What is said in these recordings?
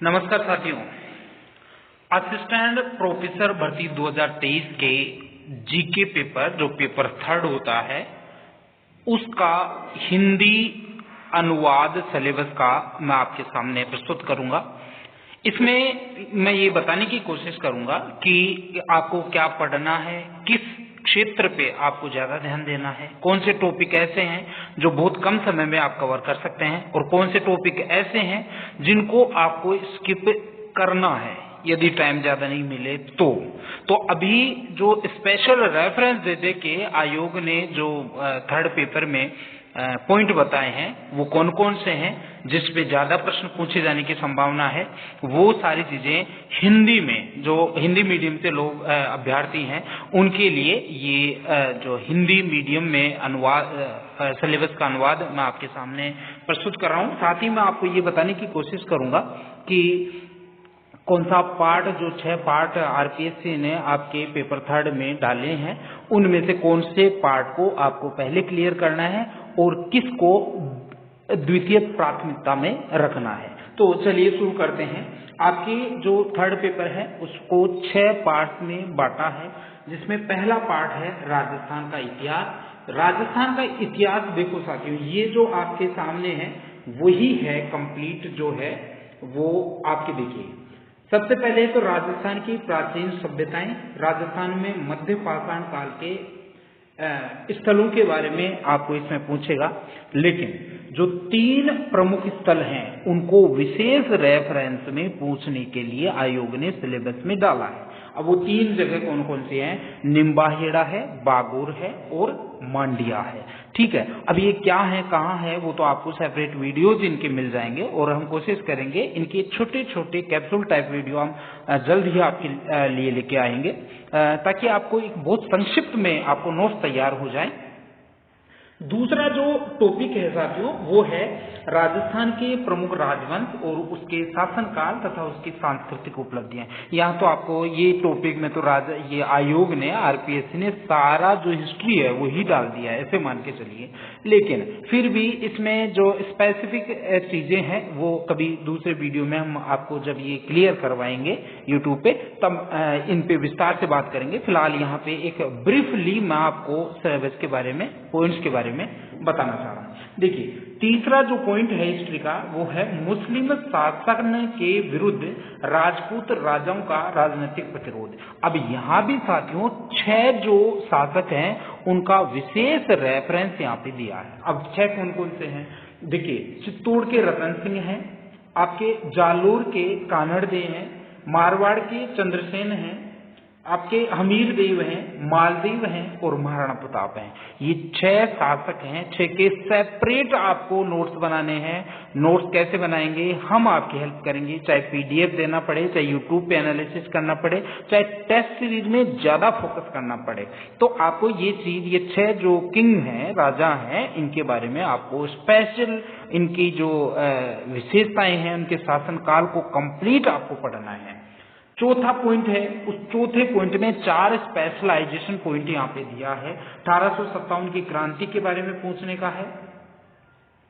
नमस्कार साथियों, assistant professor भर्ती 2023 के जीके पेपर जो पेपर 3 होता है उसका हिंदी अनुवाद सिलेबस का मैं आपके सामने प्रस्तुत करूंगा। इसमें मैं ये बताने की कोशिश करूंगा कि आपको क्या पढ़ना है, किस क्षेत्र पे आपको ज्यादा ध्यान देना है, कौन से टॉपिक ऐसे हैं जो बहुत कम समय में आप कवर कर सकते हैं और कौन से टॉपिक ऐसे हैं जिनको आपको स्किप करना है यदि टाइम ज्यादा नहीं मिले तो अभी जो स्पेशल रेफरेंस दे के आयोग ने जो 3rd पेपर में पॉइंट बताए हैं वो कौन कौन से हैं जिस पे ज्यादा प्रश्न पूछे जाने की संभावना है, वो सारी चीजें हिंदी में जो हिंदी मीडियम से लोग अभ्यर्थी हैं उनके लिए ये जो हिंदी मीडियम में अनुवाद सिलेबस का अनुवाद मैं आपके सामने प्रस्तुत कर रहा हूं। साथ ही मैं आपको ये बताने की कोशिश करूंगा कि कौन सा पार्ट जो 6 पार्ट आरपीएससी ने आपके पेपर 3rd में डाले हैं उनमें से कौन से पार्ट को आपको पहले क्लियर करना है और किसको द्वितीय प्राथमिकता में रखना है। तो चलिए शुरू करते हैं। आपकी जो 3rd पेपर है उसको 6 पार्ट में बांटा है, जिसमें पहला पार्ट है राजस्थान का इतिहास। राजस्थान का इतिहास देखो साथियों, ये जो आपके सामने है वही है कंप्लीट जो है वो आपके देखिए। सबसे पहले तो राजस्थान की प्राचीन सभ्यताएं, राजस्थान में मध्य पाषाण काल के स्थलों के बारे में आपको इसमें पूछेगा, लेकिन जो 3 प्रमुख स्थल हैं उनको विशेष रेफरेंस में पूछने के लिए आयोग ने सिलेबस में डाला है। अब वो 3 जगह कौन कौन सी हैं? निम्बाहेड़ा है, बागोर है और मांडिया है। ठीक है, अब ये क्या है, कहाँ है, वो तो आपको सेपरेट वीडियोज इनके मिल जाएंगे और हम कोशिश करेंगे इनके छोटे छोटे कैप्सूल टाइप वीडियो हम जल्द ही आपके लिए लेके आएंगे ताकि आपको एक बहुत संक्षिप्त में आपको नोट्स तैयार हो जाए। दूसरा जो टॉपिक है साथियों वो है राजस्थान के प्रमुख राजवंश और उसके शासनकाल तथा उसकी सांस्कृतिक उपलब्धियां। यहाँ तो आपको ये टॉपिक में तो ये आयोग ने आरपीएससी ने सारा जो हिस्ट्री है वो ही डाल दिया है, ऐसे मान के चलिए। लेकिन फिर भी इसमें जो स्पेसिफिक चीजें हैं वो कभी दूसरे वीडियो में हम आपको जब ये क्लियर करवाएंगे यूट्यूब पे तब इन पे विस्तार से बात करेंगे। फिलहाल यहाँ पे एक ब्रीफली मैं आपको सिलेबस के बारे में, पॉइंट्स के बारे में बताना चाह रहा हूँ। देखिए, तीसरा जो पॉइंट है हिस्ट्री का वो है मुस्लिम शासन के विरुद्ध राजपूत राजाओं का राजनीतिक प्रतिरोध। अब यहाँ भी साथियों 6 जो शासक हैं उनका विशेष रेफरेंस यहाँ पे दिया है। अब 6 कौन कौन से हैं? देखिए, चित्तौड़ के रतन सिंह हैं, आपके जालोर के कानड़ देव हैं, मारवाड़ के चंद्रसेन हैं, आपके हमीर देव हैं, मालदेव हैं और महाराणा प्रताप हैं। ये 6 शासक हैं। 6 के सेपरेट आपको नोट्स बनाने हैं। नोट्स कैसे बनाएंगे हम आपकी हेल्प करेंगे, चाहे पीडीएफ देना पड़े, चाहे यूट्यूब पे एनालिसिस करना पड़े, चाहे टेस्ट सीरीज में ज्यादा फोकस करना पड़े। तो आपको ये चीज, ये 6 जो किंग हैं, राजा हैं, इनके बारे में आपको स्पेशल इनकी जो विशेषताएं हैं उनके शासनकाल को कंप्लीट आपको पढ़ना है। चौथा पॉइंट है, उस चौथे पॉइंट में 4 स्पेशलाइजेशन पॉइंट यहाँ पे दिया है। 1857 की क्रांति के बारे में पूछने का है,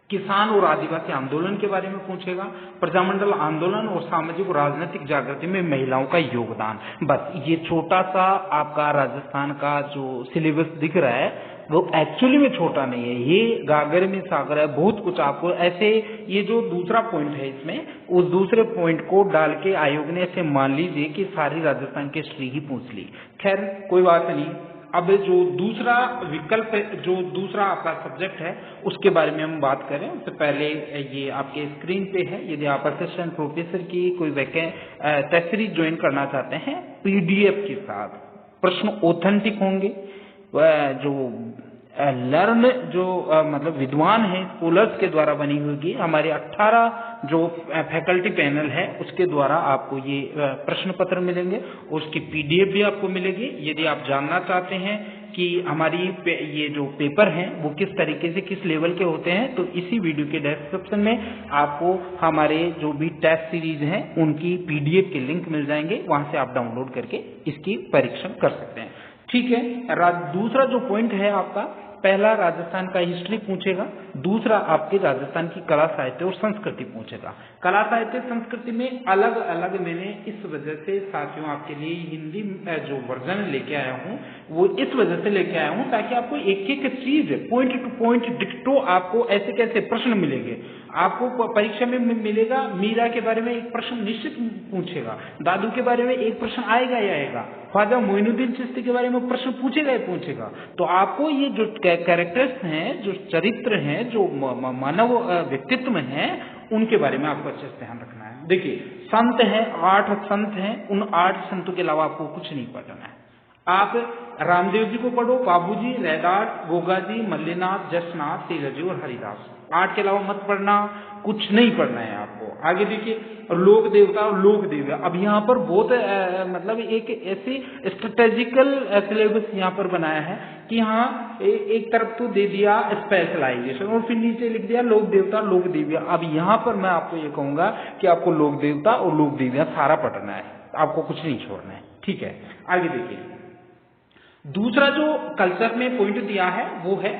किसान और आदिवासी आंदोलन के बारे में पूछेगा, प्रजामंडल आंदोलन और सामाजिक और राजनीतिक जागृति में महिलाओं का योगदान। बस ये छोटा सा आपका राजस्थान का जो सिलेबस दिख रहा है वो एक्चुअली में छोटा नहीं है, ये गागर में सागर है। बहुत कुछ आपको ऐसे, ये जो दूसरा पॉइंट है इसमें, उस दूसरे पॉइंट को डाल के आयोग ने ऐसे मान लीजिए कि सारी राजस्थान की हिस्ट्री ही पूछ ली। खैर कोई बात नहीं। अब जो दूसरा विकल्प, जो दूसरा आपका सब्जेक्ट है उसके बारे में हम बात करें उससे पहले ये आपके स्क्रीन पे है। यदि आप असिस्टेंट प्रोफेसर की कोई टेस्ट सीरीज ज्वाइन करना चाहते हैं पीडीएफ के साथ, प्रश्न ऑथेंटिक होंगे, जो लर्न जो मतलब विद्वान है स्कॉलर्स के द्वारा बनी होगी, हमारे 18 जो फैकल्टी पैनल है उसके द्वारा आपको ये प्रश्न पत्र मिलेंगे, उसकी पीडीएफ भी आपको मिलेगी। यदि आप जानना चाहते हैं कि हमारी ये जो पेपर हैं वो किस तरीके से किस लेवल के होते हैं तो इसी वीडियो के डिस्क्रिप्शन में आपको हमारे जो भी टेस्ट सीरीज हैं उनकी पीडीएफ के लिंक मिल जाएंगे, वहां से आप डाउनलोड करके इसकी परीक्षण कर सकते हैं। ठीक है, दूसरा जो पॉइंट है आपका पहला राजस्थान का हिस्ट्री पूछेगा, दूसरा आपके राजस्थान की कला साहित्य और संस्कृति पूछेगा। कला साहित्य संस्कृति में अलग अलग मैंने इस वजह से साथियों आपके लिए हिंदी जो वर्जन लेके आया हूँ वो इस वजह से लेके आया हूँ ताकि आपको एक एक चीज पॉइंट टू पॉइंट डिक्टो आपको ऐसे कैसे प्रश्न मिलेंगे। आपको परीक्षा में मिलेगा मीरा के बारे में एक प्रश्न निश्चित पूछेगा, दादू के बारे में एक प्रश्न आएगा ही आएगा, ख्वाजा मोइनुद्दीन चिश्ती के बारे में प्रश्न पूछेगा ही पूछेगा। तो आपको ये जो कैरेक्टर्स हैं, जो चरित्र हैं, जो मानव व्यक्तित्व हैं, उनके बारे में आपको अच्छे से ध्यान रखना है। देखिए संत हैं, 8 संत हैं, उन 8 संतों के अलावा आपको कुछ नहीं पढ़ना है। आप रामदेव जी को पढ़ो, बाबूजी, रैदास, गोगाजी, मल्लीनाथ, जसनाथ, तेजाजी और हरिदास। 8 के अलावा मत पढ़ना, कुछ नहीं पढ़ना है आपको। आगे देखिए लोक देवता और लोक देविया। अब यहाँ पर बहुत मतलब एक ऐसी स्ट्रेटेजिकल सिलेबस यहाँ पर बनाया है कि यहाँ एक तरफ तो दे दिया स्पेशलाइजेशन और फिर नीचे लिख दिया लोक देवता लोक देविया। अब यहाँ पर मैं आपको ये कहूंगा कि आपको लोक देवता और लोक देविया सारा पढ़ना है, आपको कुछ नहीं छोड़ना है। ठीक है, आगे देखिए दूसरा जो कल्चर में पॉइंट दिया है वो है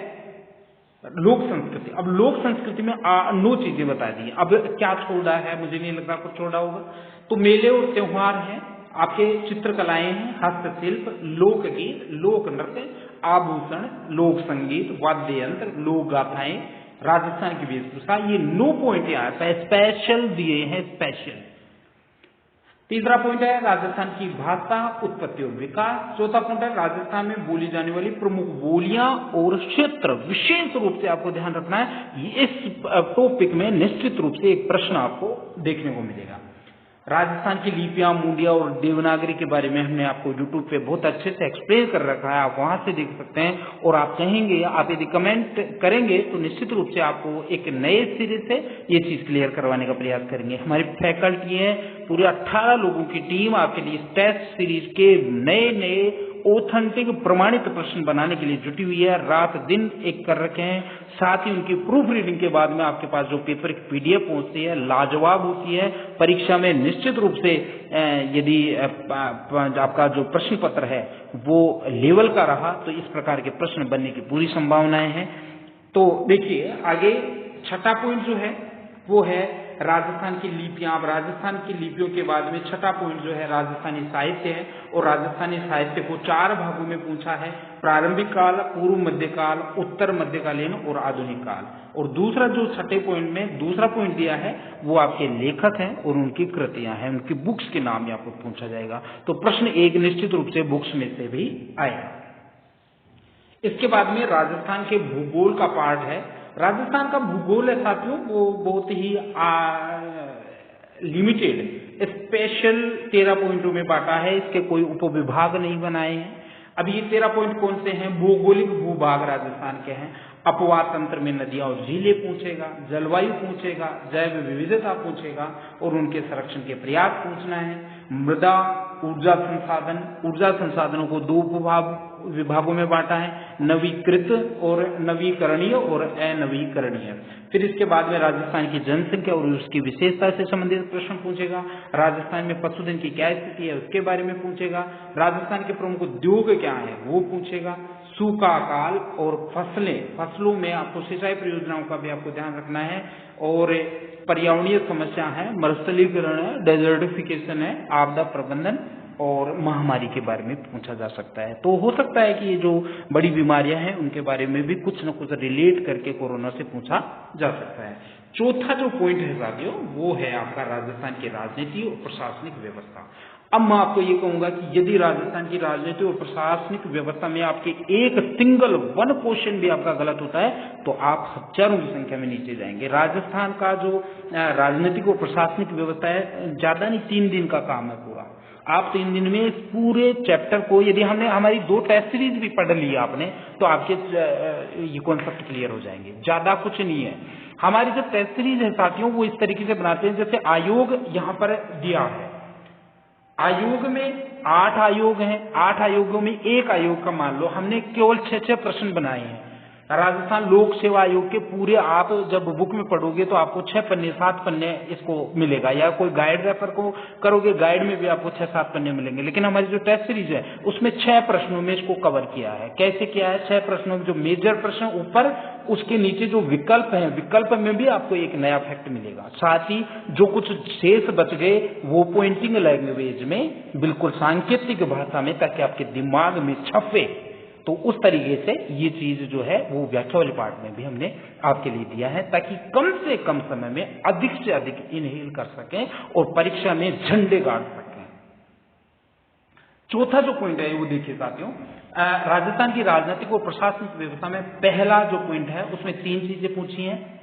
लोक संस्कृति। अब लोक संस्कृति में 9 चीजें बता दी। अब क्या छोड़ा है, मुझे नहीं लगता कुछ छोड़ा होगा। तो मेले और त्योहार हैं, आपके चित्रकलाएं हैं, हस्तशिल्प, लोकगीत, लोक नृत्य, आभूषण, लोक संगीत, वाद्य यंत्र, लोक गाथाएं, राजस्थान की वेशभूषा। ये 9 पॉइंट यहाँ स्पेशल दिए हैं, स्पेशल। तीसरा पॉइंट है राजस्थान की भाषा, उत्पत्ति और विकास। चौथा पॉइंट है राजस्थान में बोली जाने वाली प्रमुख बोलियां और क्षेत्र। विशेष रूप से आपको ध्यान रखना है, इस टॉपिक में निश्चित रूप से एक प्रश्न आपको देखने को मिलेगा। राजस्थान की लिपियां, मुंडिया और देवनागरी के बारे में हमने आपको YouTube पे बहुत अच्छे से एक्सप्लेन कर रखा है, आप वहां से देख सकते हैं। और आप कहेंगे, आप यदि कमेंट करेंगे तो निश्चित रूप से आपको एक नए सिरे से ये चीज क्लियर करवाने का प्रयास करेंगे। हमारी फैकल्टी है, पूरे 18 लोगों की टीम आपके लिए टेस्ट सीरीज के नए नए ऑथेंटिक प्रमाणित प्रश्न बनाने के लिए जुटी हुई है। रात दिन एक कर रखे हैं, साथ ही उनकी प्रूफ रीडिंग के बाद में आपके पास जो पेपर की PDF पहुंचती है, लाजवाब होती है। परीक्षा में निश्चित रूप से यदि आपका जो प्रश्न पत्र है वो लेवल का रहा तो इस प्रकार के प्रश्न बनने की पूरी संभावनाएं हैं। तो देखिए आगे छठा पॉइंट जो है वो है राजस्थान की लिपियां। अब राजस्थान की लिपियों के बाद में छठा पॉइंट जो है राजस्थानी साहित्य है। और राजस्थानी साहित्य को 4 भागों में पूछा है, प्रारंभिक काल, पूर्व मध्यकाल, उत्तर मध्यकालीन और आधुनिक काल। और दूसरा जो छठे पॉइंट में दूसरा पॉइंट दिया है वो आपके लेखक हैं और उनकी कृतियां हैं, उनकी बुक्स के नाम आपको पूछा जाएगा। तो प्रश्न एक निश्चित रूप से बुक्स में से भी आएगा। इसके बाद में राजस्थान के भूगोल का पार्ट है। राजस्थान का भूगोल है साथियों वो बहुत ही लिमिटेड स्पेशल 13 पॉइंटों में बांटा है, इसके कोई उपविभाग नहीं बनाए हैं। अब ये 13 पॉइंट कौन से हैं? भौगोलिक भूभाग राजस्थान के हैं, अपवाद तंत्र में नदियां और झीलें पूछेगा, जलवायु पूछेगा, जैव विविधता पूछेगा और उनके संरक्षण के प्रयास पूछना है। मृदा, ऊर्जा संसाधन, ऊर्जा संसाधनों को 2 विभागों में बांटा है, नवीकृत और नवीकरणीय और अनवीकरणीय। फिर इसके बाद में राजस्थान की जनसंख्या और उसकी विशेषता से संबंधित प्रश्न पूछेगा। राजस्थान में पशुधन की क्या स्थिति है उसके बारे में पूछेगा। राजस्थान के प्रमुख उद्योग क्या है वो पूछेगा। सूखा काल और फसलों में आपको सिंचाई परियोजनाओं का भी आपको ध्यान रखना है। और पर्यावरणीय समस्या है, मरुस्थलीकरण है, डेजर्टिफिकेशन है, आपदा प्रबंधन और महामारी के बारे में पूछा जा सकता है। तो हो सकता है कि ये जो बड़ी बीमारियां हैं उनके बारे में भी कुछ न कुछ रिलेट करके कोरोना से पूछा जा सकता है। चौथा जो पॉइंट है साथियों वो है आपका राजस्थान की राजनीति और प्रशासनिक व्यवस्था। अब मैं आपको ये कहूंगा कि यदि राजस्थान की राजनीति और प्रशासनिक व्यवस्था में आपके एक सिंगल 1 क्वेश्चन भी आपका गलत होता है तो आप हजारों की संख्या में नीचे जाएंगे। राजस्थान का जो राजनीतिक और प्रशासनिक व्यवस्था है ज्यादा नहीं 3 दिन का काम है पूरा। आप 3 दिन में इस पूरे चैप्टर को यदि हमने हमारी 2 टेस्ट सीरीज भी पढ़ ली आपने तो आपके ये कॉन्सेप्ट क्लियर हो जाएंगे। ज्यादा कुछ नहीं है। हमारी जो टेस्ट सीरीज है साथियों वो इस तरीके से बनाते हैं जैसे आयोग यहाँ पर दिया है। आयोग में 8 आयोग हैं, 8 आयोगों में एक आयोग का मान लो हमने केवल 6 प्रश्न बनाए हैं। राजस्थान लोक सेवा आयोग के पूरे, आप जब बुक में पढ़ोगे तो आपको 6 पन्ने 7 पन्ने इसको मिलेगा, या कोई गाइड रेफर को करोगे, गाइड में भी आपको 6-7 पन्ने मिलेंगे। लेकिन हमारी जो टेस्ट सीरीज है उसमें 6 प्रश्नों में इसको कवर किया है। कैसे किया है? 6 प्रश्नों में जो मेजर प्रश्न ऊपर, उसके नीचे जो विकल्प हैं, विकल्प में भी आपको एक नया फैक्ट मिलेगा। साथ ही जो कुछ शेष बच गए वो पॉइंटिंग लैंग्वेज में, बिल्कुल सांकेतिक भाषा में, ताकि आपके दिमाग में छपे। तो उस तरीके से ये चीज जो है वो व्याख्या वाले पार्ट में भी हमने आपके लिए दिया है, ताकि कम से कम समय में अधिक से अधिक इनहेल कर सकें और परीक्षा में झंडे गाड़ सकें। चौथा जो पॉइंट है वो देखिए साथियों, राजस्थान की राजनीतिक और प्रशासनिक व्यवस्था में पहला जो पॉइंट है उसमें 3 चीजें पूछी हैं।